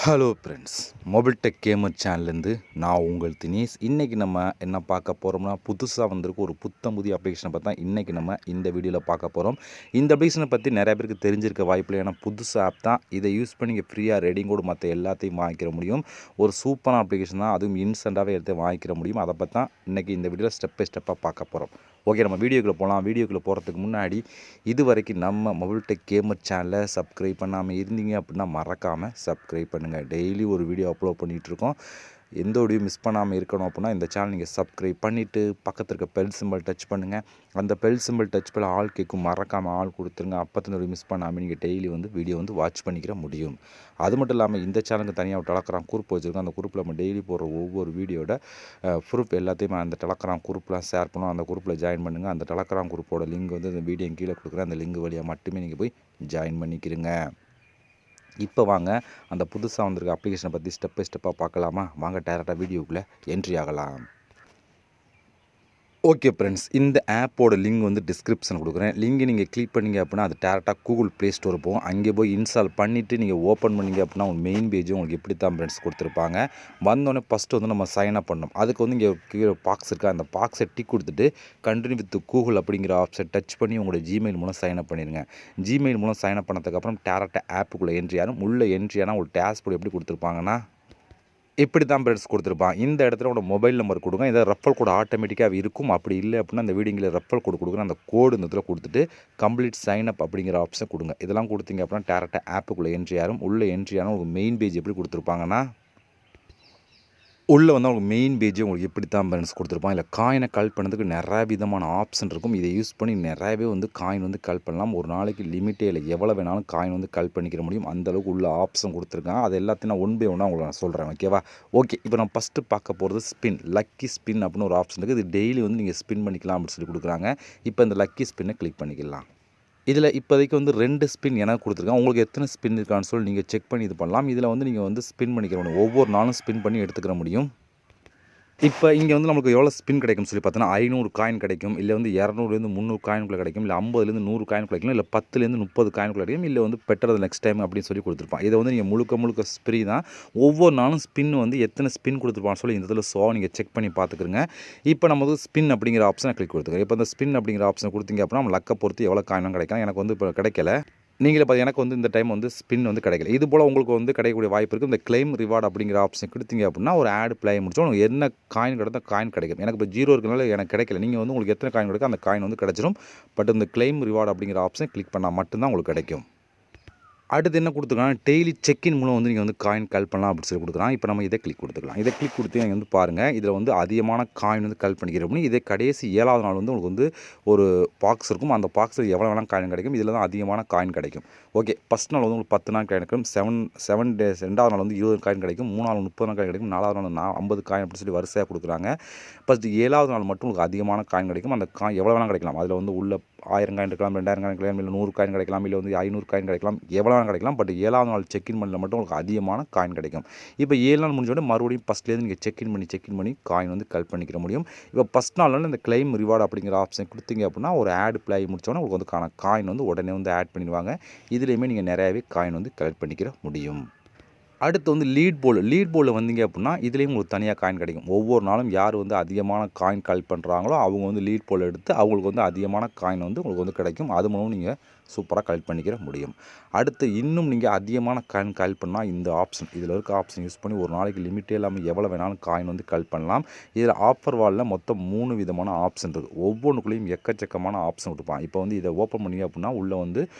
Hello friends, mobile tech gamer சேனல்லேருந்து நான் உங்கள் தினேஷ். இன்றைக்கி நம்ம என்ன பார்க்க போகிறோம்னா, புதுசாக வந்திருக்கு ஒரு புத்தம் புதிய அப்ளிகேஷனை பற்றி தான் இன்றைக்கி நம்ம இந்த வீடியோவில் பார்க்க போகிறோம். இந்த அப்ளிகேஷனை பற்றி நிறைய பேருக்கு தெரிஞ்சிருக்க வாய்ப்பில்லை. ஏன்னா புதுசு ஆப் தான். இதை யூஸ் பண்ணி நீங்கள் ஃப்ரீயாக ரெடிங் கோடு மற்ற எல்லாத்தையும் வாங்கிக்கிற முடியும். ஒரு சூப்பரான அப்ளிகேஷன் தான், அதுவும் இன்ஸ்டண்ட்டாகவே எடுத்து வாங்கிக்கிற முடியும். அதை பற்றி தான் இன்றைக்கி இந்த வீடியோவில் ஸ்டெப் பை ஸ்டெப்பாக பார்க்க போகிறோம். ஓகே, நம்ம வீடியோக்குள்ளே போகலாம். வீடியோக்குள்ளே போகிறதுக்கு முன்னாடி இது வரைக்கும் நம்ம மொபைல் டெக் கேமர் சேனலை சப்ஸ்கிரைப் பண்ணாமல் இருந்தீங்க அப்படின்னா மறக்காமல் சப்ஸ்கிரைப் பண்ணுங்கள். டெய்லி ஒரு வீடியோ அப்லோட் பண்ணிகிட்ருக்கோம். எந்த வீடியோ மிஸ் பண்ணாமல் இருக்கணும் அப்படின்னா இந்த சேனல் நீங்கள் சப்ஸ்கிரைப் பண்ணிவிட்டு பக்கத்தில் இருக்க பெல் சிம்பிள் டச் பண்ணுங்கள். அந்த பெல் சிம்பிள் டச் பண்ண ஆல் கேட்கும், மறக்காமல் ஆள் கொடுத்துருங்க. அப்போ மிஸ் பண்ணாமல் நீங்கள் டெய்லி வீடியோ வாட்ச் பண்ணிக்கிற முடியும். அது மட்டும் இல்லாமல் இந்த சேனலுக்கு தனியாக டெலகிராம் குரூப் வச்சுருக்கோம். அந்த குரூப்பில் நம்ம டெய்லி போடுற ஒவ்வொரு வீடியோட ப்ரூஃப் எல்லாத்தையுமே அந்த டெலகிராம் குரூப்லாம் ஷேர் பண்ணுவோம். அந்த குரூப்பில் ஜாயின் பண்ணுங்கள். அந்த டெலகிராம் குரூப்போட லிங்க் இந்த வீடியோ கீழே கொடுக்குறேன். அந்த லிங்க் வழியாக மட்டுமே நீங்கள் போய் ஜாயின் பண்ணிக்கிறீங்க. இப்போ வாங்க அந்த புதுசாக வந்திருக்க அப்ளிகேஷனை பற்றி ஸ்டெப் பை ஸ்டெப்பாக பார்க்கலாமா? வாங்க டேரெக்டாக வீடியோக்குள்ளே என்ட்ரி ஆகலாம். ஓகே ஃப்ரெண்ட்ஸ், இந்த ஆப்போட லிங்க் டிஸ்கிரிப்ஷன் கொடுக்குறேன். லிங்கை நீங்கள் கிளிக் பண்ணிங்க அப்படின்னா அது டேரெக்டாக கூகுள் ப்ளே ஸ்டோர் போகும். அங்கே போய் இன்ஸ்டால் பண்ணிவிட்டு நீங்கள் ஓப்பன் பண்ணிங்க அப்படின்னா உங்கள் மெயின் பேஜும் உங்களுக்கு எப்படி தான் ஃப்ரெண்ட்ஸ் கொடுத்துருப்பாங்க. வந்தோடனே ஃபஸ்ட்டு நம்ம சைன் அப் பண்ணணும். அதுக்கு இங்கே கீழே பாக்ஸ் இருக்குது. அந்த பாக்ஸை டிக் கொடுத்துட்டு கண்டினியூ வித் கூகுள் அப்படிங்கிற ஆப்ஷன் டச் பண்ணி உங்களோட ஜிமெயில் மூலம் சைன் அப் பண்ணிடுங்க. ஜிமெயில் மூலம் சைன் அப் பண்ணதுக்கப்புறம் டேரெக்டாக ஆப்புக்குள்ளே என்ட்ரி ஆகும். உள்ளே என்ட்ரி ஆனால் உங்களுக்கு டேஷ்போர்டு எப்படி கொடுத்துருப்பாங்கன்னா இப்படி தான் ஃப்ரெண்ட்ஸ் கொடுத்துருப்பான். இந்த இடத்துல உங்களோட மொபைல் நம்பர் கொடுங்க. இதை ரெஃபர் கோடு ஆட்டோமேட்டிக்காக இருக்கும். அப்படி இல்லை அப்படின்னா அந்த வீடியோவில் ரெஃபர் கோடு கொடுக்குறேன். அந்த கோடு இந்த இடத்துல கொடுத்துட்டு கம்ப்ளீட் சைன் அப் அப்படிங்கிற ஆப்ஷன் கொடுங்க. இதெல்லாம் கொடுத்தீங்க அப்படின்னா டேரெக்டாக ஆப்புக்குள்ளே என்ட்ரி ஆகும். உள்ளே என்ட்ரி ஆனால் உங்களுக்கு மெயின் பேஜ் எப்படி கொடுத்துருப்பாங்கன்னா உள்ளே அவங்க மெயின் பேஜே உங்களுக்கு எப்படி தான் பேலன்ஸ் கொடுத்துருப்பாங்க. இல்லை காயினை கலெக்ட் பண்ணுறதுக்கு நிறைய விதமான ஆப்ஷன் இருக்கும். இதை யூஸ் பண்ணி நிறையவே காயின் கலெக்ட் பண்ணலாம். ஒரு நாளைக்கு லிமிட்டே இல்லை, எவ்வளோ வேணாலும் காயின் கலெக்ட் பண்ணிக்கிற முடியும். அந்தளவுக்கு உள்ள ஆப்ஷன் கொடுத்துருக்காங்க. அது எல்லாத்தையும் நான் ஒன் பை ஒன்னாக உங்களுக்கு நான் சொல்கிறேன். ஓகேவா? ஓகே, இப்போ நான் ஃபஸ்ட்டு பார்க்க போகிறது ஸ்பின். லக்கி ஸ்பின் அப்படின்னு ஒரு ஆப்ஷன் இருக்குது. இது டெய்லி நீங்கள் ஸ்பின் பண்ணிக்கலாம் அப்படின்னு சொல்லி கொடுக்குறாங்க. இப்போ இந்த லக்கி ஸ்பின்னை கிளிக் பண்ணிக்கலாம். இதில் இப்போதைக்கு 2 ஸ்பின் எனக்கு கொடுத்துருக்காங்க. உங்களுக்கு எத்தனை ஸ்பின் இருக்கான்னு சொல்லி நீங்கள் செக் பண்ணி இது பண்ணலாம். இதில் நீங்கள் ஸ்பின் பண்ணிக்கிற முடியும். ஒவ்வொரு நாளும் ஸ்பின் பண்ணி எடுத்துக்கிற முடியும். இப்போ இங்கே நமக்கு எவ்வளோ ஸ்பின் கிடைக்கும்னு சொல்லி பார்த்தோன்னா 500 காயின் கிடைக்கும். இல்லை 200லேருந்து 300 காயின்குள்ளே கிடைக்கும். இல்லை 50லேருந்து 100 காயின் கிடைக்கும். இல்லை 10லேருந்து 30 காயின்குள்ளே கிடைக்கும். இல்லை பெட்டர் நெக்ஸ்ட் டைம் அப்படின்னு சொல்லி கொடுத்துருப்பான். இதை நீங்கள் முழுக்க ஃப்ரீ தான். ஒவ்வொரு நாளும் ஸ்பின் எத்தனை ஸ்பின் கொடுத்துருப்பான்னு சொல்லி இந்த இதில் நீங்கள் செக் பண்ணி பார்த்துக்குறங்க. இப்போ நம்ம ஸ்பின் அப்படிங்கிற ஆப்ஷனை கிளிக் கொடுத்துருக்கோம். இப்போ அந்த ஸ்பின் அப்படிங்கிற ஆப்ஷனை கொடுத்தீங்க அப்படின்னா நம்ம லக்கை பொறுத்து எவ்வளோ காயினும் கிடைக்கும். எனக்கு இப்போ கிடைக்கல. நீங்களே பார்த்து எனக்கு இந்த டைம் ஸ்பின் கிடைக்கல. இது போல் உங்களுக்கு கிடைக்கக்கூடிய வாய்ப்பு இருக்குது. இந்த கிளைம் ரிவார்டு அப்படிங்கிற ஆப்ஷன் கொடுத்தீங்க அப்படின்னா ஒரு ஆட் ப்ளே முடிச்சோம் உங்களுக்கு என்ன காயின் கிடைத்தா காயின் கிடைக்கும். எனக்கு இப்போ 0 இருக்கிறனால எனக்கு கிடைக்கல. நீங்கள் உங்களுக்கு எத்தனை காயின் கிடைக்கும் அந்த காயின் கிடைச்சிடும். பட் இந்த கிளைம் ரிவார்டு அப்படிங்கிற ஆப்ஷன் கிளிக் பண்ணால் மட்டும்தான் உங்களுக்கு கிடைக்கும். அடுத்து என்ன கொடுத்துருக்காங்க, டெய்லி செக்இன் மூலம் நீங்கள் காயின் கலெக்ட் பண்ணலாம் அப்படின்னு சொல்லி கொடுக்குறாங்க. இப்போ நம்ம இதை கிளிக் கொடுத்துக்கலாம். இதை கிளிக் கொடுத்து நீங்கள் பாருங்கள். இதில் அதிகமான காயின் கலெக்ட் பண்ணிக்கிற அப்படின்னு இதே கடைசி 7வது நாள் உங்களுக்கு ஒரு பாக்ஸ் இருக்கும். அந்த பாக்ஸில் எவ்வளோ வேணால் காயின் கிடைக்கும். இதில் தான் அதிகமான காயின் கிடைக்கும். ஓகே, ஃபஸ்ட் நாள் உங்களுக்கு 10 நாள் காயின் கிடைக்கும். 7 டேஸ். 2வது நாள் 20 காயின் கிடைக்கும். 3வது நாள் 30 நாள் காயின் கிடைக்கும். 4வது நாள் 50 காயின் அப்படின்னு சொல்லி வரிசையாக கொடுக்குறாங்க. ஃபஸ்ட்டு 7வது நாள் மட்டும் உங்களுக்கு அதிகமான காயின் கிடைக்கும். அந்த காயின் எவ்வளோ வேணால் கிடைக்கலாம். அதில் உள்ள 1000 காயின் இருக்கலாம், 2000 காயின் கிடைக்கலாம், இல்லை 100 காயின் கிடைக்கலாம், இல்லை 500 காயின் கிடைக்கலாம், எவ்வளோ கிடைக்கலாம். பட் 7வது நாள் செக்இன் பண்ணல மட்டும் உங்களுக்கு அதிகமான காயின் கிடைக்கும். இப்போ 7 நாள் முடிஞ்சோடனே மறுபடியும் ஃபஸ்ட்லேருந்து நீங்கள் செக்இன் பண்ணி காயின் கலெக்ட் பண்ணிக்கிற முடியும். இப்போ ஃபஸ்ட் நாள் இந்த கிளைம் ரிவார்டு அப்படிங்கிற ஆப்ஷன் கொடுத்தீங்க அப்படின்னா ஒரு ஆட் ப்ளே முடிச்சோன்னா உங்களுக்கு காயின் உடனே ஆட் பண்ணிடுவாங்க. இதுலேயுமே நீங்கள் நிறையாவே காயின் கலெக்ட் பண்ணிக்கிற முடியும். அடுத்து லீட் போர்டில் வந்தீங்க அப்படின்னா இதுலேயும் உங்களுக்கு தனியாக காயின் கிடைக்கும். ஒவ்வொரு நாளும் யார் அதிகமான காயின் கலெக்ட் பண்ணுறாங்களோ அவங்க லீட் போர்டில் எடுத்து அவங்களுக்கு அதிகமான காயின் உங்களுக்கு கிடைக்கும். அது மூலம் நீங்கள் சூப்பராக கலெக்ட் பண்ணிக்கிற முடியும். அடுத்து இன்னும் நீங்கள் அதிகமான காயின் கலெக்ட் பண்ணால் இந்த ஆப்ஷன், இதில் இருக்க ஆப்ஷன் யூஸ் பண்ணி ஒரு நாளைக்கு லிமிட்டே இல்லாமல் எவ்வளோ வேணாலும் காயின் கலெக்ட் பண்ணலாம். இதில் ஆஃபர் வாலில் மொத்தம் 3 விதமான ஆப்ஷன் இருக்குது. ஒவ்வொன்றுக்குள்ளேயும் எக்கச்சக்கமான ஆப்ஷன் கொடுப்பான். இப்போ இதை ஓப்பன் பண்ணி அப்படின்னா உள்ளே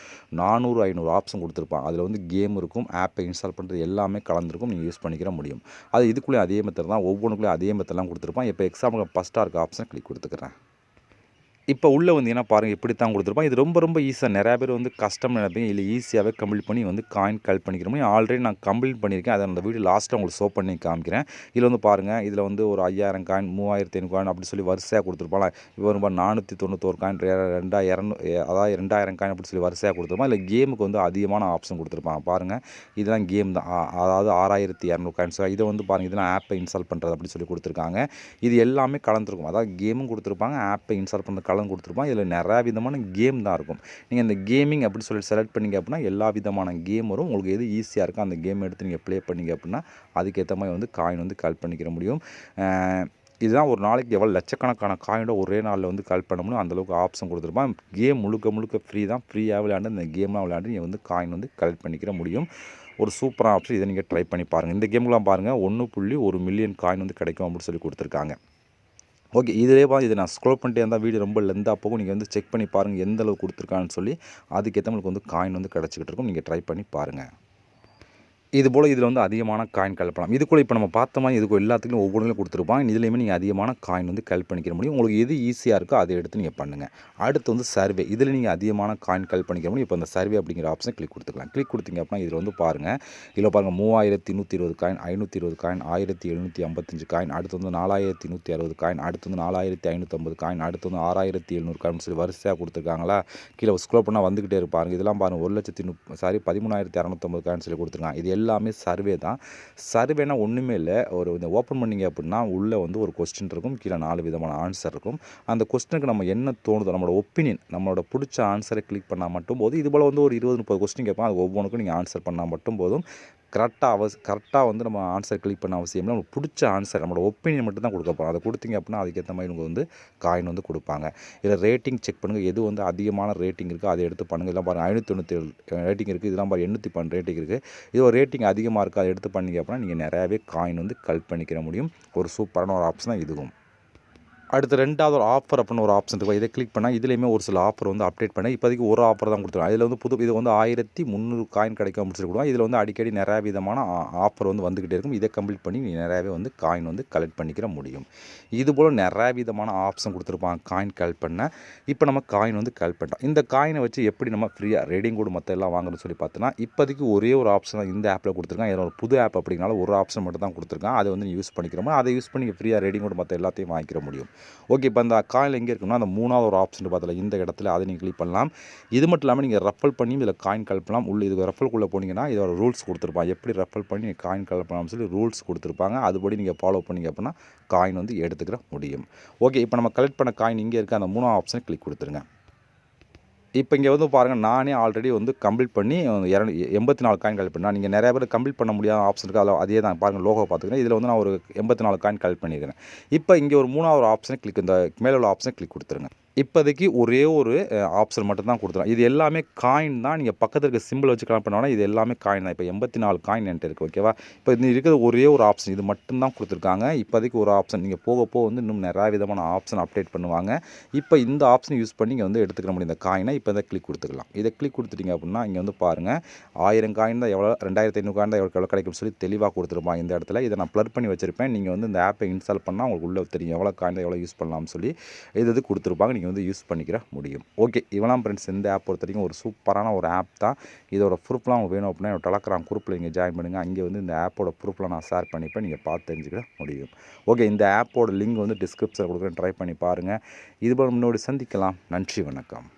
400 500 ஆப்ஷன் கொடுத்துருப்பான். அதில் கேம் இருக்கும், ஆப்பை இன்ஸ்டால் பண்ணுறது எல்லாமே கலந்துருக்கும். நீங்கள் யூஸ் பண்ணிக்கிற முடியும். அது இதுக்குள்ளே அதே மெத்தட் தான், ஒவ்வொன்றுக்குள்ளே அதே மெத்தட்லாம் கொடுத்துருப்பான். இப்போ எக்ஸாம்பிள் ஃபஸ்ட்டாக இருக்க ஆப்ஷன் கிளிக் கொடுத்துக்கிறேன். இப்போ உள்ளே ஏன்னா பாருங்கள் இப்படி தான் கொடுத்துருப்பான். இது ரொம்ப ஈஸியாக நிறையா பேர் கஷ்டம் நினைப்பீங்க. இல்லை ஈஸியாகவே கம்ப்ளீட் பண்ணி காயின் கலெக்ட் பண்ணிக்கிற முடியும். ஆல்ரெடி நான் கம்ப்ளீட் பண்ணியிருக்கேன். அதை அந்த வீடியோ லாஸ்ட்டாக உங்களுக்கு ஷோ பண்ணி காமிக்கிறேன். இதில் பாருங்கள், இதில் ஒரு 5000 காயின், 3500 காயின் அப்படி சொல்லி வரிசையாக கொடுத்துருப்பாங்க. இப்போ 491 காயின், 2200 அதாவது 2000 காயின் அப்படி சொல்லி வரிசையாக கொடுத்துருப்பான். இல்லை கேமுக்கு அதிகமான ஆப்ஷன் கொடுத்துருப்பாங்க. பாருங்கள், இதெல்லாம் கேம் தான். அதாவது 6200 காயின்ஸ். இதை பாருங்கள், இதெல்லாம் ஆப்பை இன்ஸ்டால் பண்ணுறது அப்படி சொல்லி கொடுத்துருக்காங்க. இது எல்லாமே கலந்துருக்கும். அதாவது கேமும் கொடுத்துருப்பாங்க, ஆப்பை இன்ஸ்டால் பண்ணுறது கலந்து கொடுத்துருப்பான். இதில் நிறையா விதமான கேம் தான் இருக்கும். நீங்கள் இந்த கேமிங் அப்படின்னு சொல்லி செலக்ட் பண்ணிங்க அப்படின்னா எல்லா விதமான கேம் வரும். உங்களுக்கு எது ஈஸியாக இருக்கோ அந்த கேம் எடுத்து நீங்கள் ப்ளே பண்ணிங்க அப்படின்னா அதுக்கேற்ற மாதிரி வந்து காயின் வந்து கலெக்ட் பண்ணிக்கிற முடியும். இதுதான் ஒரு நாளைக்கு எவ்வளோ லட்சக்கணக்கான காயினோட ஒரே நாளில் வந்து கலெக்ட் பண்ண முடியும். அந்தளவுக்கு ஆப்ஷன் கொடுத்துருப்பான். கேம் முழுக்க ஃப்ரீ தான். ஃப்ரீயாக விளையாண்டு இந்த கேம்லாம் விளையாண்டு நீங்கள் வந்து காயின் வந்து கலெக்ட் பண்ணிக்கிற முடியும். ஒரு சூப்பரான ஆப்ஷன். இதை நீங்கள் ட்ரை பண்ணி பாருங்கள். இந்த கேம்லாம் பாருங்கள் 1.1 மில்லியன் காயின் வந்து கிடைக்கும் அப்படின்னு சொல்லி கொடுத்துருக்காங்க. ஓகே, இதிலே இதை நான் ஸ்க்ரோல் பண்ணிட்டே இருந்தால் வீடியோ ரொம்ப லென்த்தாக போகும். நீங்கள் வந்து செக் பண்ணி பாருங்கள் எந்த அளவுக்கு கொடுத்துருக்கான்னு சொல்லி. அதுக்கேற்றவங்களுக்கு வந்து காயின் வந்து கிடச்சிக்கிட்டு இருக்கும். நீங்கள் ட்ரை பண்ணி பாருங்கள். இதுபோல் இதில் வந்து அதிகமான காயின் கலப்பலாம். இதுக்குள்ள இப்போ நம்ம பார்த்த மாதிரி இதுக்கு எல்லாத்துக்கும் ஒவ்வொன்றும் கொடுத்துருப்பான். இதுலேயுமே நீங்கள் அதிகமான காயின் வந்து கலெக்ட் பண்ணிக்கிற முடியும். உங்களுக்கு எது ஈஸியாக இருக்கோ அதை எடுத்து நீங்கள் பண்ணுங்கள். அடுத்து வந்து சர்வே. இதில் நீங்கள் அதிகமான காயின் கலெக்ட் பண்ணிக்கிற முடியும். இப்போ அந்த சர்வே அப்படிங்கிற ஆப்ஷன் கிளிக் கொடுத்துக்கலாம். கிளிக் கொடுத்தீங்க அப்படின்னா இதில் வந்து பாருங்கள். இதில் பாருங்கள் 3120 காயின், 520 காயின், 1755 காயின், அடுத்து வந்து 4160 காயின், அடுத்து வந்து 4550 காயின், அடுத்து வந்து 6700 காயின் சொல்லி வரிசையாக கொடுத்துருக்காங்களா. கீழே ஸ்க்ரோல் பண்ணால் வந்துக்கிட்டே இருப்பாங்க. இதெல்லாம் பாருங்கள் 1,13,650 காயின் சொல்லி கொடுத்துருக்காங்க. இது எல்லாமே சர்வே தான். சர்வேனா ஒன்றுமே இல்லை. இந்த ஓப்பன் பண்ணிங்க அப்படின்னா உள்ளே வந்து ஒரு கொஸ்டின் இருக்கும். கீழே 4 விதமான ஆன்சர் இருக்கும். அந்த கொஸ்டினுக்கு நம்ம என்ன தோணுதோ நம்மளோட ஒப்பீனியன், நம்மளோட பிடிச்ச ஆன்சரை கிளிக் பண்ணால் மட்டும் போதும். இதுபோல் வந்து ஒரு 20-30 கொஸ்டின் கேட்பாங்க. அது ஒவ்வொன்றுக்கும் நீங்கள் ஆன்சர் பண்ணால் மட்டும் போதும். கரெக்டாக வந்து நம்ம ஆன்சர் கிளிக் பண்ண அவசியம் இல்லை. நமக்கு பிடிச்ச ஆன்சர் நம்மளோட ஒப்பீனியன் மட்டும் தான் கொடுக்க போகிறோம். அதை கொடுத்தீங்க அப்படின்னா அதுக்கேற்ற மாதிரி உங்களுக்கு வந்து காயின் வந்து கொடுப்பாங்க. இதில் ரேட்டிங் செக் பண்ணுங்கள். எது வந்து அதிகமான ரேட்டிங் இருக்குது அதை எடுத்து பண்ணுங்கள். இதெல்லாம் பாருங்கள் 597 ரேட்டிங் இருக்குது. இதெல்லாம் பாருங்கள் 812 ரேட்டிங் இருக்குது. இது ஒரு ரேட்டிங் அதிகமாக இருக்குது. அதை எடுத்து பண்ணிங்க அப்படின்னா நீங்கள் நிறையாவே காயின் வந்து கலெக்ட் பண்ணிக்கிற முடியும். ஒரு சூப்பரான ஒரு ஆப்ஷன் தான் இதுவும். அடுத்து 2வது ஒரு ஆஃபர் அப்படின்னு ஒரு ஆப்ஷன் இருக்கும். இதை கிளிக் பண்ணால் இதுலேயுமே ஒரு சில ஆஃபர் வந்து அப்டேட் பண்ணி இப்போதைக்கு ஒரு ஆஃபர் தான் கொடுத்துருக்காங்க. இதில் வந்து இது வந்து 1300 காயின் கிடைக்கும் அப்படின்னு சொல்லி கொடுப்பாங்க. இதில் வந்து அடிக்கடி நிறையா விதமான ஆஃபர் வந்து வந்துக்கிட்டே இருக்கும். இதை கம்ப்ளீட் பண்ணி நீ நிறையாவே வந்து காயின் வந்து கலெக்ட் பண்ணிக்கிற முடியும். இதுபோல் நிறையா விதமான ஆப்ஷன் கொடுத்துருப்பாங்க காயின் கலெக்ட் பண்ண. இப்போ நம்ம காயின் வந்து கலெக்ட் பண்ணிட்டோம். இந்த காயினை வச்சு எப்படி நம்ம ஃப்ரீயாக ரேடிங் கோடு மற்ற எல்லாம் வாங்குறதுன்னு சொல்லி பார்த்தோன்னா இப்போதைக்கு ஒரே ஒரு ஆப்ஷன் தான் இந்த ஆப்பில் கொடுத்துருக்காங்க. இதில் ஒரு புது ஆப் அப்படிங்கனால ஒரு ஆப்ஷன் மட்டும் தான் கொடுத்துருக்காங்க. அதை வந்து யூஸ் பண்ணிக்கிறோமோ அதை யூஸ் பண்ணி ஃப்ரீயாக ரேடிங் கோடு மற்ற எல்லாத்தையும் வாங்கிக்கிற முடியும். ஓகே, இப்போ அந்த காயின் எங்கே இருக்குன்னா அந்த 3வது ஒரு ஆப்ஷன் பார்த்தல இந்த இடத்துல அதை நீங்கள் கிளிக் பண்ணலாம். இது மட்டும் இல்லாமல் நீங்கள் ரெஃபர் பண்ணி இதில் காயின் கலெக்ட் பண்ணலாம். உள்ள இது ரெஃபருக்குள்ளே போனீங்கன்னா இதோட ரூல்ஸ் கொடுத்துருப்பாங்க. எப்படி ரெஃபர் பண்ணி நீங்கள் காயின் கலெக்ட் பண்ணலாம்னு சொல்லி ரூல்ஸ் கொடுத்துருப்பாங்க. அதுபடி நீங்கள் ஃபாலோ பண்ணிங்க அப்படின்னா காயின் வந்து எடுத்துக்கிற முடியும். ஓகே, இப்போ நம்ம கலெக்ட் பண்ண காயின் இங்கே இருக்க அந்த 3வது ஆப்ஷனை கிளிக் கொடுத்துருங்க. இப்போ இங்கே வந்து பாருங்கள், நானே ஆல்ரெடி வந்து கம்ப்ளீட் பண்ணி 84 காயின் கலெக்ட் பண்ணேன். நீங்கள் நிறையா பேர் கம்ப்ளீட் பண்ண முடியாத ஆப்ஷன் இருக்குது. அதில் அதே தான் பாருங்கள், லோகோ பார்த்துக்கிறேன். இதில் வந்து நான் ஒரு 84 காயின் கலெக்ட் பண்ணியிருக்கிறேன். இப்போ இங்கே ஒரு 3வது ஆப்ஷனை கிளிக், இந்த மேலே உள்ள ஆப்ஷனை கிளிக் கொடுத்துருங்க. இப்போதைக்கு ஒரே ஒரு ஆப்ஷன் மட்டும் தான் கொடுத்துருவோம். இது எல்லாமே காயின் தான். நீங்கள் பக்கத்தில் இருக்க சிம்பிள் வச்சு கனெக்ட் பண்ணோன்னா இது எல்லாமே காயின் தான். இப்போ 84 காயின் என்கிட்ட இருக்குது. ஓகேவா, இப்போ இது இருக்கிற ஒரே ஒரு ஆப்ஷன் இது மட்டும் தான் கொடுத்துருக்காங்க. இப்போதைக்கு ஒரு ஆப்ஷன். நீங்கள் போக வந்து இன்னும் நிறையா விதமான ஆப்ஷன் அப்டேட் பண்ணுவாங்க. இப்போ இந்த ஆப்ஷன் யூஸ் பண்ணி இங்கே வந்து எடுத்துக்கிற முடியும். இந்த காயினை இப்போ இதை கிளிக் கொடுத்துக்கலாம். இதை கிளிக் கொடுத்துட்டிங்க அப்படின்னா இங்கே வந்து பாருங்கள் 1000 காயின் தான் எவ்வளோ, 2500 காயின் தான் எவ்வளோ கிடைக்கும்னு சொல்லி தெளிவாக கொடுத்துருப்பாங்க இந்த இடத்துல. இதை நான் ப்ளர் பண்ணி வச்சுருப்பேன். நீங்கள் வந்து இந்த ஆப்பை இன்ஸ்டால் பண்ணால் உங்களுக்கு உள்ளே தெரியும் எவ்வளோ காயின் தான் எவ்வளோ யூஸ் பண்ணலாம்னு சொல்லி இது கொடுத்துருப்பாங்க. நீங்கள் வந்து யூஸ் பண்ணிக்கிற முடியும். ஓகே, இவெல்லாம் ஃப்ரெண்ட்ஸ் இந்த ஆப் பொறுத்த வரைக்கும் ஒரு சூப்பரான ஒரு ஆப் தான். இதோட ப்ரூஃப்லாம் உங்களுக்கு வேணும் அப்படின்னா என்னோட டெலகிராம் குரூப்பில் நீங்கள் ஜாயின் பண்ணுங்கள். அங்கே வந்து இந்த ஆப்போட ப்ரூஃப்லாம் நான் ஷேர் பண்ணிப்பேன். நீங்கள் பார்த்து தெரிஞ்சுக்கிற முடியும். ஓகே, இந்த ஆப்போட லிங்க் வந்து டிஸ்கிரிப்ஷனில் கொடுக்குறேன். ட்ரை பண்ணி பாருங்கள். இதுபோல் முன்னோடி சந்திக்கலாம். நன்றி, வணக்கம்.